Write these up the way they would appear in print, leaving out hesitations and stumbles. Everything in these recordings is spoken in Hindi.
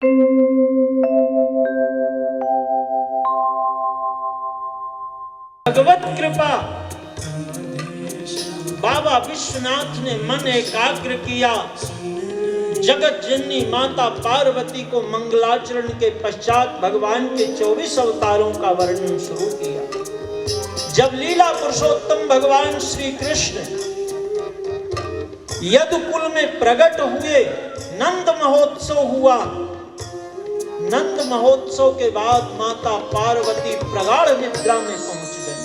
भगवत कृपा। बाबा विश्वनाथ ने मन एकाग्र किया। जगत जननी माता पार्वती को मंगलाचरण के पश्चात भगवान के 24 अवतारों का वर्णन शुरू किया। जब लीला पुरुषोत्तम भगवान श्री कृष्ण यदुकुल में प्रकट हुए, नंद महोत्सव हुआ। नंद महोत्सव के बाद माता पार्वती प्रगाढ़ निद्रा में पहुंच गई।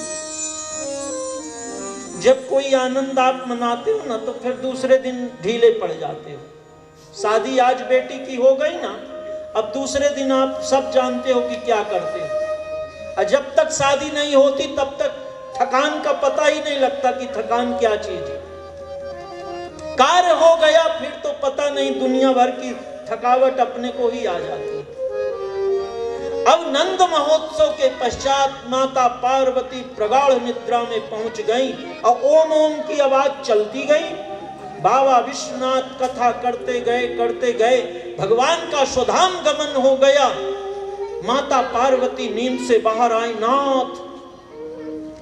जब कोई आनंद आप मनाते हो ना, तो फिर दूसरे दिन ढीले पड़ जाते हो। शादी आज बेटी की हो गई ना, अब दूसरे दिन आप सब जानते हो कि क्या करते हो। और जब तक शादी नहीं होती तब तक थकान का पता ही नहीं लगता कि थकान क्या चीज है। कार्य हो गया फिर तो पता नहीं, दुनिया भर की थकावट अपने को ही आ जाती है। अब नंद महोत्सव के पश्चात माता पार्वती प्रगाढ़ निद्रा में पहुंच गई और ओम ओम की आवाज चलती गई। बाबा विश्वनाथ कथा करते गए भगवान का स्वधाम गमन हो गया। माता पार्वती नींद से बाहर आई। नाथ,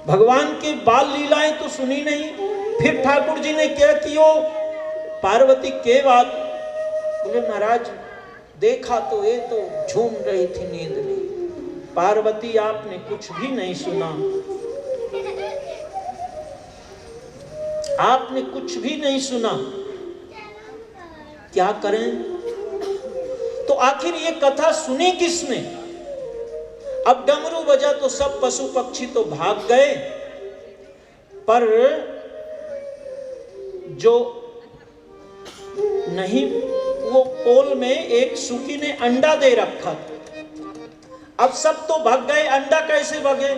भगवान के बाल लीलाएं तो सुनी नहीं, फिर ठाकुर जी ने क्या किया? पार्वती के बात? बोले महाराज देखा तो ये तो झूम रही थी नींद में। पार्वती आपने कुछ भी नहीं सुना, आपने कुछ भी नहीं सुना, क्या करें? तो आखिर ये कथा सुनी किसने? अब डमरू बजा तो सब पशु पक्षी तो भाग गए, पर जो नहीं, वो पोल में एक सुखी ने अंडा दे रखा था। अब सब तो भाग गए, अंडा कैसे भागे?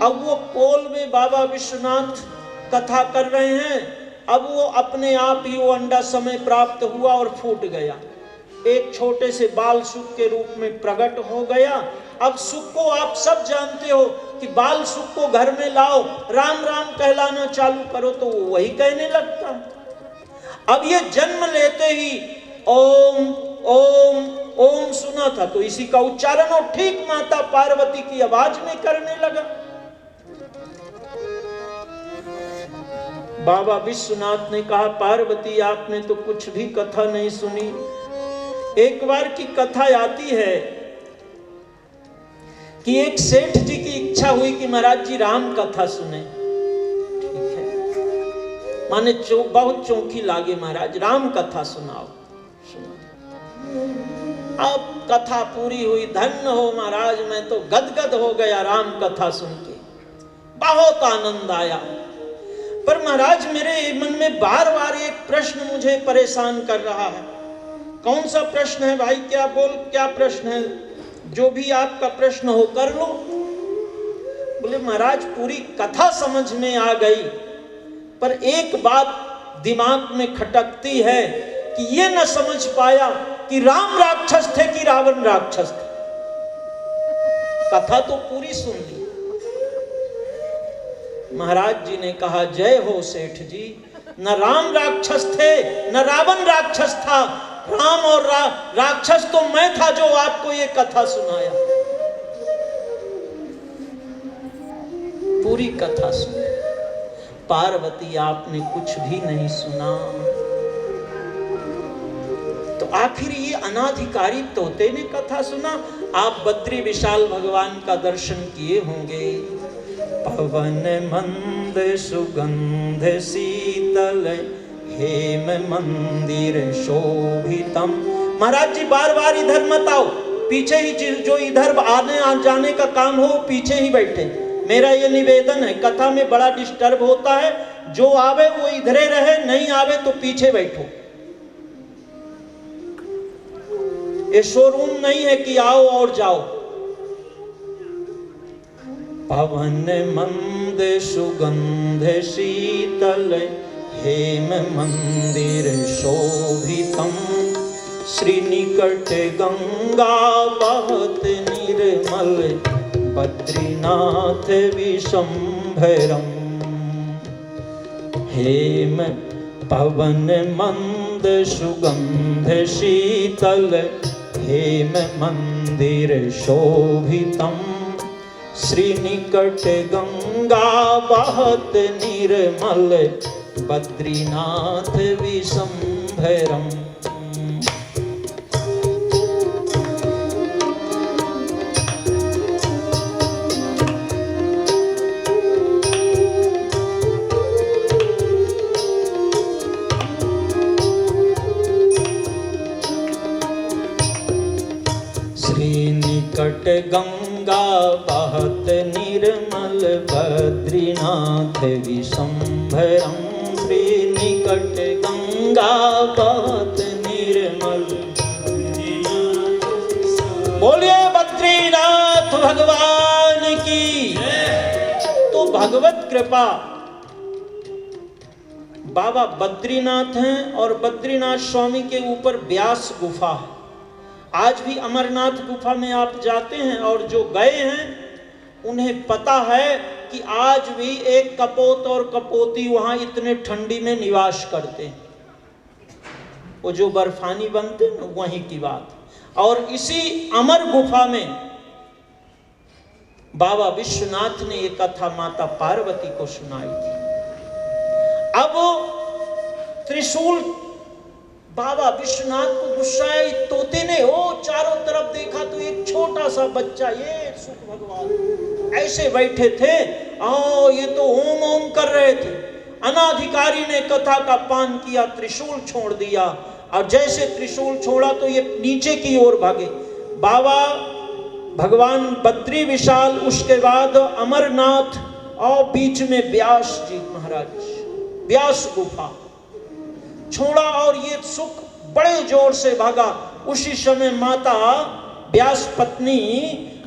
अब वो पोल में बाबा विश्वनाथ कथा कर रहे हैं। अब वो अपने आप ही वो अंडा समय प्राप्त हुआ और फूट गया। एक छोटे से बाल सुख के रूप में प्रकट हो गया। अब सुख को आप सब जानते हो कि बाल सुख को घर में लाओ, राम राम कहलाना चालू करो तो वो वही कहने लगता। अब ये जन्म लेते ही ओम ओम ओम सुना था, तो इसी का उच्चारण और ठीक माता पार्वती की आवाज में करने लगा। बाबा विश्वनाथ ने कहा, पार्वती आपने तो कुछ भी कथा नहीं सुनी। एक बार की कथा आती है कि एक सेठ जी की इच्छा हुई कि महाराज जी राम कथा सुने। ठीक है, माने बहुत चौंकी लागे, महाराज राम कथा सुनाओ। अब कथा पूरी हुई। धन्य हो महाराज, मैं तो गदगद हो गया राम कथा सुन के, बहुत आनंद आया। पर महाराज मेरे मन में बार बार एक प्रश्न मुझे परेशान कर रहा है। कौन सा प्रश्न है भाई? क्या प्रश्न है? जो भी आपका प्रश्न हो कर लो। बोले महाराज पूरी कथा समझ में आ गई, पर एक बात दिमाग में खटकती है कि ये न समझ पाया कि राम राक्षस थे कि रावण राक्षस थे। कथा तो पूरी सुन ली। महाराज जी ने कहा, जय हो सेठ जी, न राम राक्षस थे न रावण राक्षस था। राम और राक्षस तो मैं था जो आपको ये कथा सुनाया। पूरी कथा सुन। पार्वती आपने कुछ भी नहीं सुना। तो आखिर ये अनाधिकारी तोते ने कथा सुना। आप बद्री विशाल भगवान का दर्शन किए होंगे। पवन मंद सुगंध शीतल हेम मंदिर शोभितम। महाराज जी बार बार इधर मत आओ, पीछे ही जो इधर आने जाने का काम हो पीछे ही बैठे। मेरा ये निवेदन है, कथा में बड़ा डिस्टर्ब होता है। जो आवे वो इधरे रहे, नहीं आवे तो पीछे बैठो। ये शोरूम नहीं है कि आओ और जाओ। पवन मंद सुगंध शीतल हेम मंदिर शोभितम। श्रीनिकट गंगा बहत निर्मल बद्रीनाथ विशंभरम। हेम पवन मंद मंद सुगंध शीतल हेम मंदिर शोभितम श्रीनिकट गंगा बहत निर्मल बद्रीनाथ विशंभरम। श्रीनिकट गंगा बहत निर्मल बद्रीनाथ विशंभरम। श्रीनिकट गंगा बहत निर्मल। बोलिए बद्रीनाथ भगवान की। तो भगवत कृपा, बाबा बद्रीनाथ हैं और बद्रीनाथ स्वामी के ऊपर व्यास गुफा है। आज भी अमरनाथ गुफा में आप जाते हैं और जो गए हैं उन्हें पता है कि आज भी एक कपोत और कपोती वहां इतने ठंडी में निवास करते हैं। वो जो बर्फानी बनते हैं ना, वहीं की बात। और इसी अमर गुफा में बाबा विश्वनाथ ने ये कथा माता पार्वती को सुनाई थी। अब त्रिशूल, बाबा विश्वनाथ को गुस्सा है, तोते ने चारों तरफ देखा तो एक छोटा सा बच्चा, ये सुख भगवान ऐसे बैठे थे, ये तो ओम ओम कर रहे थे। अनाधिकारी ने कथा का पान किया, त्रिशूल छोड़ दिया, और जैसे त्रिशूल छोड़ा तो ये नीचे की ओर भागे। बाबा भगवान बद्री विशाल, उसके बाद अमरनाथ, और बीच में व्यास जी महाराज, व्यास गुफा छोड़ा और ये सुख बड़े जोर से भागा। उसी समय माता व्यास पत्नी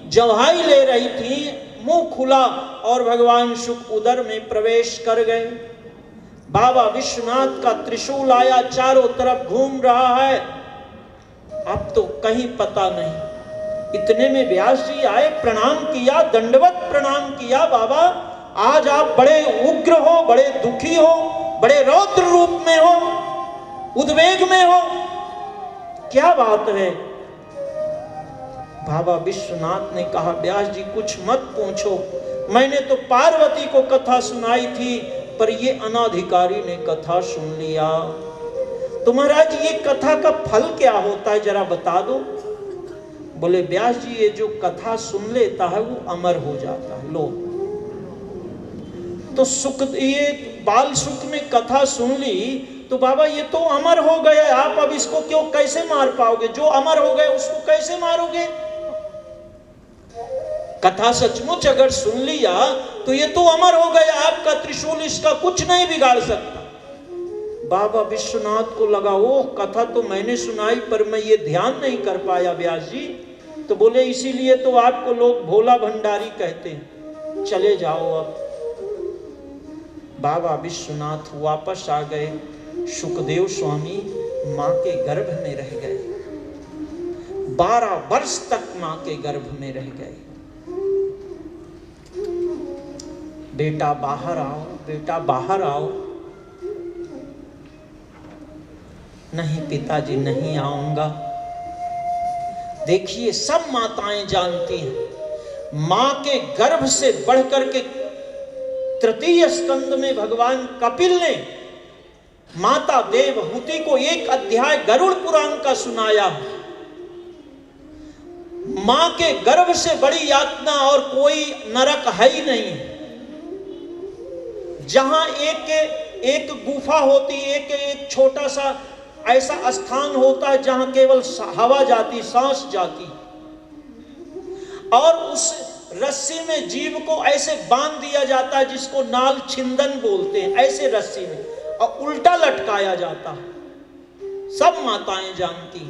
जवाई ले रही थी, मुंह खुला और भगवान सुख उदर में प्रवेश कर गए। बाबा विश्वनाथ का त्रिशूल आया, चारों तरफ घूम रहा है, अब तो कहीं पता नहीं। इतने में व्यास जी आए, प्रणाम किया, दंडवत प्रणाम किया। बाबा आज आप बड़े उग्र हो, बड़े दुखी हो, बड़े रौद्र रूप में हो, उद्वेग में हो, क्या बात है? बाबा विश्वनाथ ने कहा, व्यास जी कुछ मत पूछो, मैंने तो पार्वती को कथा सुनाई थी, पर ये अनाधिकारी ने कथा सुन लिया। तो महाराज ये कथा का फल क्या होता है, जरा बता दो। बोले व्यास जी ये जो कथा सुन लेता है वो अमर हो जाता है। लो, तो सुख, ये बाल सुख ने कथा सुन ली तो बाबा ये तो अमर हो गया, आप अब इसको क्यों कैसे मार पाओगे? जो अमर हो गए उसको कैसे मारोगे? कथा सचमुच अगर सुन लिया तो ये तो अमर हो गया, आपका त्रिशूल इसका कुछ नहीं बिगाड़ सकता। बाबा विश्वनाथ को लगा, ओह कथा तो मैंने सुनाई पर मैं ये ध्यान नहीं कर पाया व्यास जी। तो बोले इसीलिए तो आपको लोग भोला भंडारी कहते हैं, चले जाओ अब। बाबा विश्वनाथ वापस आ गए। सुखदेव स्वामी मां के गर्भ में रह गए, 12 वर्ष तक मां के गर्भ में रह गए। बेटा बाहर आओ, बेटा बाहर आओ। नहीं पिताजी नहीं आऊंगा। देखिए सब माताएं जानती हैं, मां के गर्भ से बढ़कर के तृतीय स्कंद में भगवान कपिल ने माता देवहूति को एक अध्याय गरुड़ पुराण का सुनाया। मां के गर्भ से बड़ी यातना और कोई नरक है ही नहीं। जहां एक गुफा होती, एक छोटा सा ऐसा स्थान होता है जहां केवल हवा जाती, सांस जाती, और उस रस्सी में जीव को ऐसे बांध दिया जाता है जिसको नाल छिंदन बोलते हैं, ऐसे रस्सी में, और उल्टा लटकाया जाता है। सब माताएं जानती।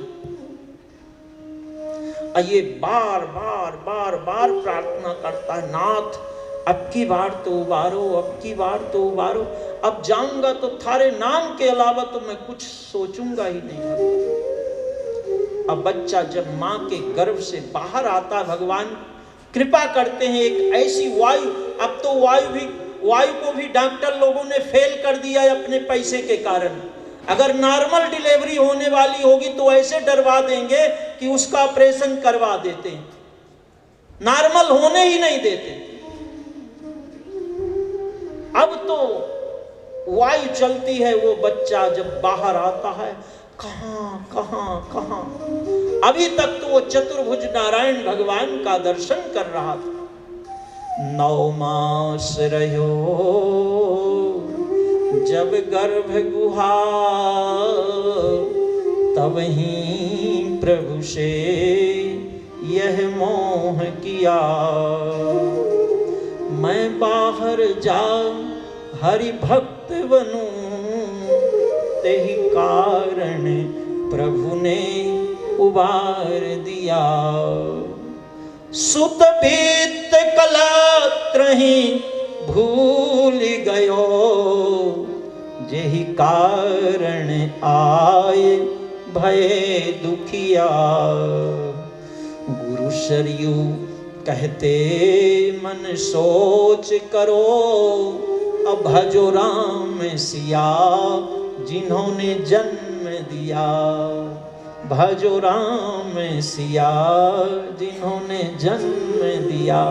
ये बार बार बार बार प्रार्थना करता है, नाथ अब की बार तो उबारो, अब की बार तो उबारो। अब जाऊंगा तो थारे नाम के अलावा तो मैं कुछ सोचूंगा ही नहीं। अब बच्चा जब मां के गर्भ से बाहर आता, भगवान कृपा करते हैं एक ऐसी वायु, अब तो वायु को भी डॉक्टर लोगों ने फेल कर दिया है अपने पैसे के कारण। अगर नॉर्मल डिलीवरी होने वाली होगी तो ऐसे डरवा देंगे कि उसका ऑपरेशन करवा देते हैं, नॉर्मल होने ही नहीं देते। अब तो वायु चलती है, वो बच्चा जब बाहर आता है, कहां कहां कहां। अभी तक तो वो चतुर्भुज नारायण भगवान का दर्शन कर रहा था। 9 मास रहो जब गर्भ गुहा, तब ही प्रभु से यह मोह किया। मैं बाहर जा हरि भक्त बनूं, तेहि कारण प्रभु ने उबार दिया। सुत बीत कलत्रहि भूल गयो, जेहि कारण आए भय दुखिया। गुरु सरयू कहते मन सोच करो, अब भजो राम सिया जिन्होंने जन्म दिया। भजो राम सिया जिन्होंने जन्म दिया।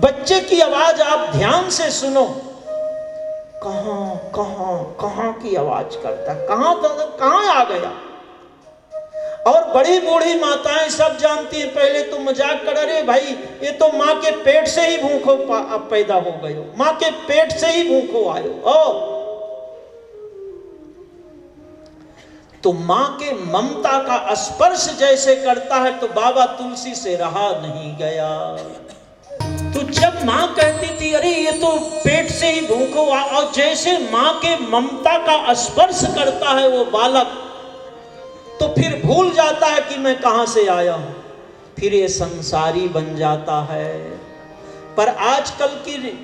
बच्चे की आवाज आप ध्यान से सुनो, कहां कहां कहां की आवाज करता, कहां आ गया। और बड़ी बूढ़ी माताएं सब जानती हैं, पहले तो मजाक कर, अरे भाई ये तो माँ के पेट से ही भूखो पैदा हो गए हो, माँ के पेट से ही भूखो आयो। ओ तो माँ के ममता का स्पर्श जैसे करता है तो बाबा तुलसी से रहा नहीं गया। तो जब माँ कहती थी अरे ये तो पेट से ही भूखो, और जैसे माँ के ममता का स्पर्श करता है वो बालक, तो फिर भूल जाता है कि मैं कहां से आया हूं, फिर ये संसारी बन जाता है। पर आजकल की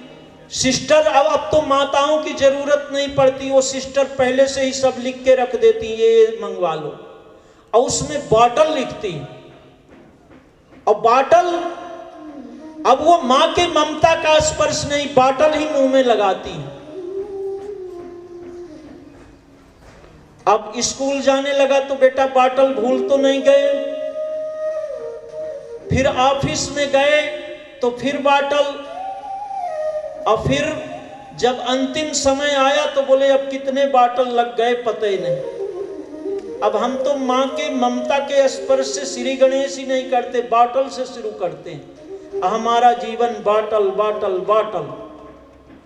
सिस्टर, अब तो माताओं की जरूरत नहीं पड़ती, वो सिस्टर पहले से ही सब लिख के रख देती, ये मंगवा लो, और उसमें बॉटल लिखती, और बॉटल अब वो माँ के ममता का स्पर्श नहीं, बॉटल ही मुंह में लगाती। अब स्कूल जाने लगा तो बेटा बॉटल भूल तो नहीं गए, फिर ऑफिस में गए तो फिर बॉटल, और फिर जब अंतिम समय आया तो बोले अब कितने बॉटल लग गए पता ही नहीं। अब हम तो माँ के ममता के स्पर्श से श्री गणेश ही नहीं करते, बॉटल से शुरू करते हैं। हमारा जीवन बॉटल बॉटल बॉटल।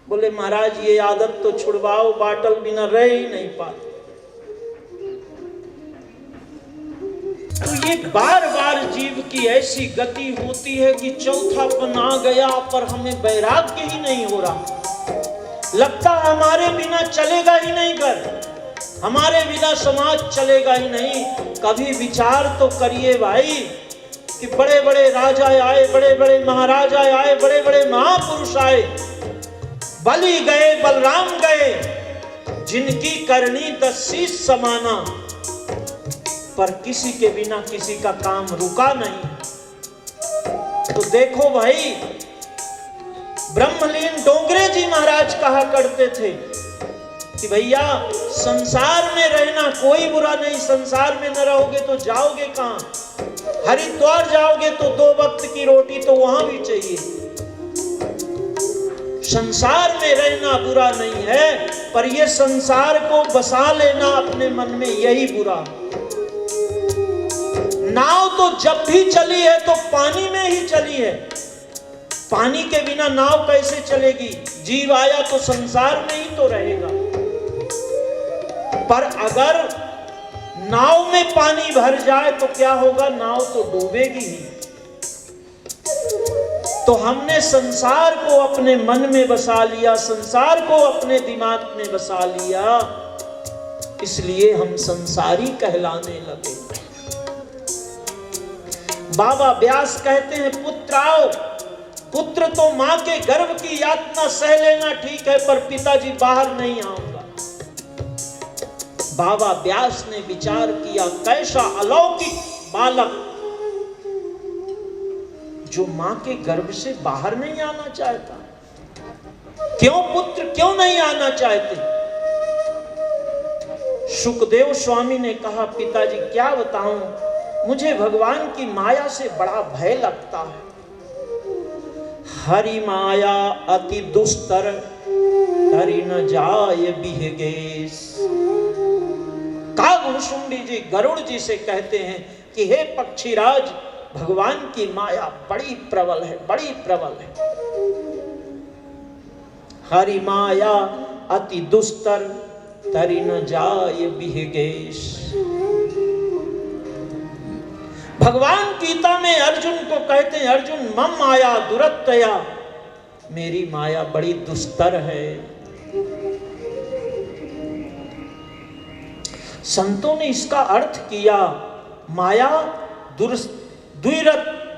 बोले महाराज ये आदत तो छुड़वाओ, बॉटल बिना रह ही नहीं पाते। तो ये बार बार जीव की ऐसी गति होती है कि चौथापन आ गया, पर हमें वैराग्य ही नहीं हो रहा। लगता हमारे बिना चलेगा ही नहीं घर, हमारे बिना समाज चलेगा ही नहीं। कभी विचार तो करिए भाई कि बड़े बड़े राजा आए, बड़े बड़े महाराजा आए, बड़े बड़े महापुरुष आए, बलि गए, बलराम गए, जिनकी करनी 10 शीश समाना, पर किसी के बिना किसी का काम रुका नहीं। तो देखो भाई, ब्रह्मलीन डोंगरे जी महाराज कहा करते थे कि भैया संसार में रहना कोई बुरा नहीं, संसार में न रहोगे तो जाओगे कहां? हरिद्वार जाओगे तो 2 वक्त की रोटी तो वहां भी चाहिए। संसार में रहना बुरा नहीं है, पर यह संसार को बसा लेना अपने मन में यही बुरा। नाव तो जब भी चली है तो पानी में ही चली है, पानी के बिना नाव कैसे चलेगी? जीव आया तो संसार में ही तो रहेगा। पर अगर नाव में पानी भर जाए तो क्या होगा? नाव तो डूबेगी ही। तो हमने संसार को अपने मन में बसा लिया, संसार को अपने दिमाग में बसा लिया, इसलिए हम संसारी कहलाने लगे। बाबा व्यास कहते हैं पुत्र आओ, पुत्र तो मां के गर्भ की यातना सह लेना ठीक है, पर पिताजी बाहर नहीं आऊंगा। बाबा व्यास ने विचार किया, कैसा अलौकिक बालक जो मां के गर्भ से बाहर नहीं आना चाहता। क्यों पुत्र क्यों नहीं आना चाहते? सुखदेव स्वामी ने कहा, पिताजी क्या बताऊं, मुझे भगवान की माया से बड़ा भय लगता है। हरि माया अति दुस्तर, तरि न जाय बिहगेश। कागभूषुंडी जी गरुड़ जी से कहते हैं कि हे पक्षीराज, भगवान की माया बड़ी प्रबल है, बड़ी प्रबल है। हरि माया अति दुस्तर, तरि न जाय बिहगेश। भगवान गीता में अर्जुन को कहते हैं, अर्जुन मम माया दुरत्यया, मेरी माया बड़ी दुस्तर है। संतों ने इसका अर्थ किया, माया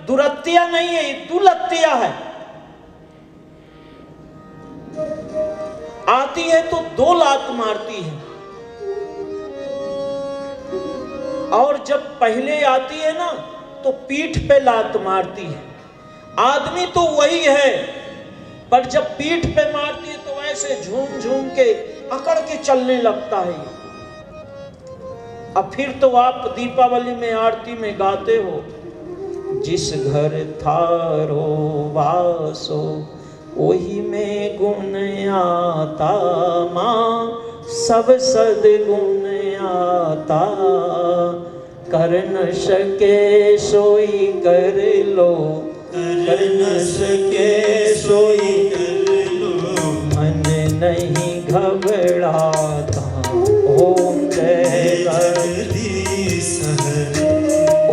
दुरत्या नहीं है, दुलत्या है। आती है तो दो लात मारती है, और जब पहले आती है ना तो पीठ पे लात मारती है। आदमी तो वही है, पर जब पीठ पे मारती है तो ऐसे झूम झूम के अकड़ के चलने लगता है। अब फिर तो आप दीपावली में आरती में गाते हो, जिस घर थारो वासो वही में गुण आता, माँ सब सद्गुण आता, कर न सके सोई कर लो, कर न सके सोई कर लो, मन नहीं घबराता। ओम जय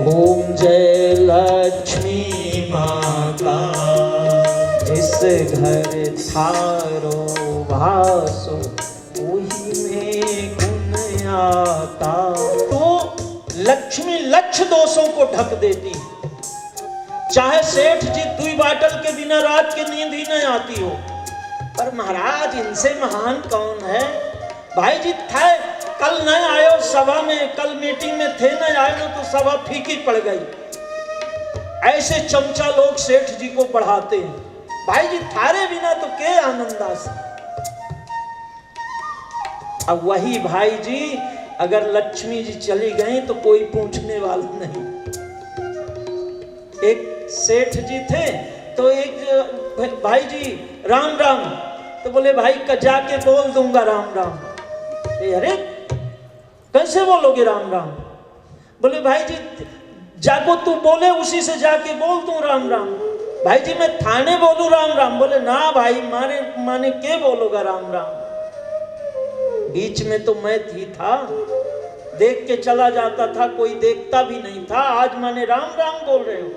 ओम जय लक्ष्मी माता, इस घर थारो वासो वही में गुण आता। तो लक्ष्मी लक्ष्य दोषों को ढक देती है। चाहे सेठ जी दुई बाटल के बिना रात की नींद ही नहीं आती हो, पर महाराज इनसे महान कौन है। भाई जी थे कल नहीं आयो सभा में, कल मीटिंग में थे नहीं आए ना तो सभा फीकी पड़ गई। ऐसे चमचा लोग सेठ जी को बढ़ाते हैं। भाई जी थारे बिना तो के आनंदास। अब वही भाई जी अगर लक्ष्मी जी चली गई तो कोई पूछने वाला नहीं। एक सेठ जी थे तो एक भाई जी राम राम, तो बोले भाई का जाके बोल दूंगा राम राम। अरे कैसे बोलोगे राम राम? बोले भाई जी जाको तू बोले उसी से जाके बोल दूं राम राम। भाई जी मैं थाने बोलूं राम राम? बोले ना भाई माने माने के बोलोगा राम राम। बीच में तो मैं थी था, देख के चला जाता था, कोई देखता भी नहीं था। आज माने राम राम बोल रहे हो?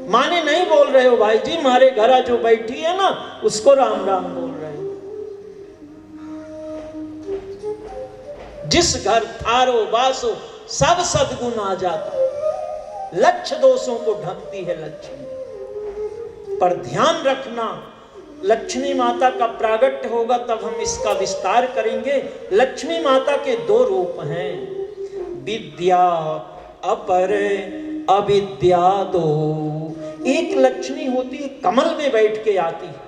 माने नहीं बोल रहे हो भाई जी, मारे घरा जो बैठी है ना उसको राम राम बोल रहे हो। जिस घर थारो वासो सब सद्गुण आ जाता। लक्ष्य दोषों को ढकती है लक्ष्मी। पर ध्यान रखना, लक्ष्मी माता का प्रागट्य होगा तब हम इसका विस्तार करेंगे। लक्ष्मी माता के दो रूप हैं, विद्या अपर अविद्या दो। एक लक्ष्मी होती है कमल में बैठ के आती है,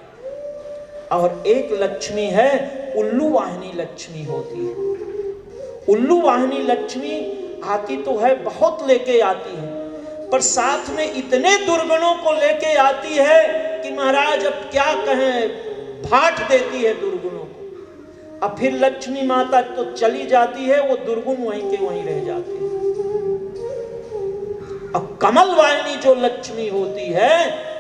और एक लक्ष्मी है उल्लू वाहिनी लक्ष्मी होती है। उल्लू वाहिनी लक्ष्मी आती तो है, बहुत लेके आती है, पर साथ में इतने दुर्गुणों को लेके आती है कि महाराज अब क्या कहें, फाट देती है दुर्गुणों को। अब फिर लक्ष्मी माता तो चली जाती है, वो दुर्गुण वहीं के वहीं रह जाते हैं। अब कमल वाहिनी जो लक्ष्मी होती है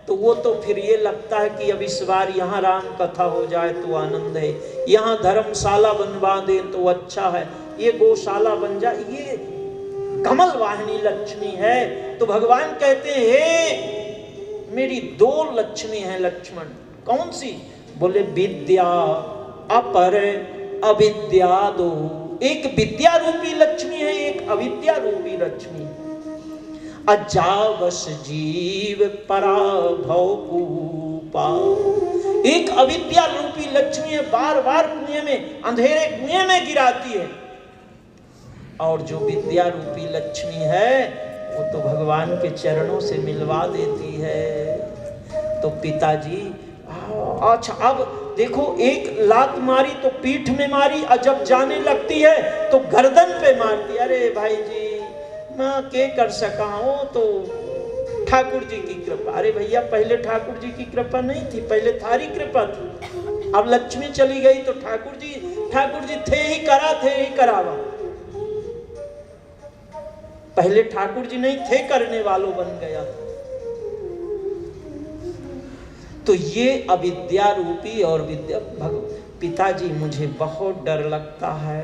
तो वो तो फिर ये लगता है कि अब इस बार यहाँ राम कथा हो जाए तो आनंद है, यहाँ धर्मशाला बनवा दे तो अच्छा है, ये गौशाला बन जाए। ये कमल वाहिनी लक्ष्मी है। तो भगवान कहते हैं हे मेरी दो लक्ष्मी है लक्ष्मण। कौन सी? बोले विद्या अपर अविद्या दो। एक विद्या रूपी लक्ष्मी है, एक अविद्या रूपी लक्ष्मी। अजावस जीव पराभव कूपा। एक अविद्या रूपी लक्ष्मी है, बार बार कुएं में, अंधेरे कुएं में गिराती है। और जो विद्या रूपी लक्ष्मी है वो तो भगवान के चरणों से मिलवा देती है। तो पिताजी अच्छा, अब देखो, एक लात मारी तो पीठ में मारी, और जब जाने लगती है तो गर्दन पे मारती। अरे भाई जी, मैं क्या कर सका हूँ, तो ठाकुर जी की कृपा। अरे भैया, पहले ठाकुर जी की कृपा नहीं थी, पहले थारी कृपा थी। अब लक्ष्मी चली गई तो ठाकुर जी थे ही करावा। पहले ठाकुर जी नहीं थे, करने वालों बन गया। तो ये अविद्या रूपी और विद्या पिताजी, मुझे बहुत डर लगता है।